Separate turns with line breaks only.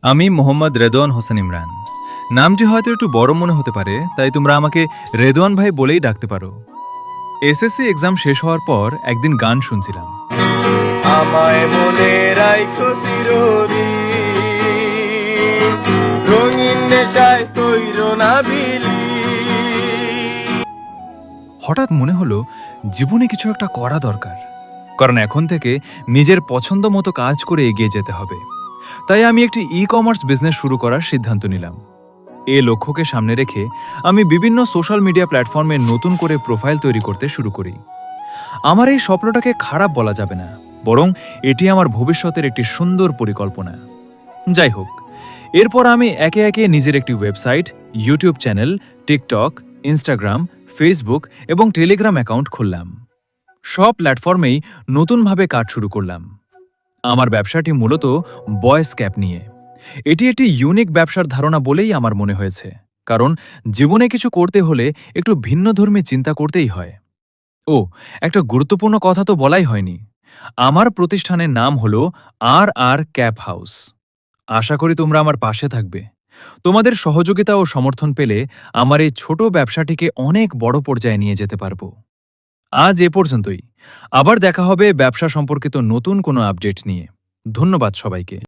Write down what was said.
আমি মোহাম্মদ রেদওয়ান হোসেন ইমরান। নামটি হয়তো একটু বড় মনে হতে পারে, তাই তোমরা আমাকে রেদওয়ান ভাই বলেই ডাকতে পারো। এসএসসি এক্সাম শেষ হওয়ার পর একদিন গান শুনছিলাম।
আমায় মনে রাইখো চিরদিন, রঙিন নেশায় তৈর না বিলি।
হঠাৎ মনে হলো জীবনে কিছু একটা করা দরকার, কারণ এখন থেকে নিজের পছন্দ মতো কাজ করে এগিয়ে যেতে হবে। তাই আমি একটি ই-কমার্স বিজনেস শুরু করার সিদ্ধান্ত নিলাম। এ লক্ষ্যকে সামনে রেখে আমি বিভিন্ন সোশ্যাল মিডিয়া প্ল্যাটফর্মে নতুন করে প্রোফাইল তৈরি করতে শুরু করি। আমার এই স্বপ্নটাকে খারাপ বলা যাবে না, বরং এটি আমার ভবিষ্যতের একটি সুন্দর পরিকল্পনা। যাই হোক, এরপর আমি একে একে নিজের একটি website, YouTube channel, TikTok, Instagram, Facebook এবং টেলিগ্রাম অ্যাকাউন্ট খুললাম। সব প্ল্যাটফর্মেই নতুনভাবে কাজ শুরু করলাম। আমার ব্যবসাটি মূলত বয়েস ক্যাপ নিয়ে। এটি একটি ইউনিক ব্যবসার ধারণা বলেই আমার মনে হয়েছে, কারণ জীবনে কিছু করতে হলে একটু ভিন্নধর্মী চিন্তা করতেই হয়। ও, একটা গুরুত্বপূর্ণ কথা তো বলাই হয়নি। আমার প্রতিষ্ঠানের নাম হল আর আর ক্যাপ হাউস। আশা করি তোমরা আমার পাশে থাকবে। তোমাদের সহযোগিতা ও সমর্থন পেলে আমার এই ছোট ব্যবসাটিকে অনেক বড় পর্যায়ে নিয়ে যেতে পারব। আজ এ পর্যন্তই। আবার দেখা হবে ব্যবসা সম্পর্কিত নতুন কোনো আপডেট নিয়ে। ধন্যবাদ সবাইকে।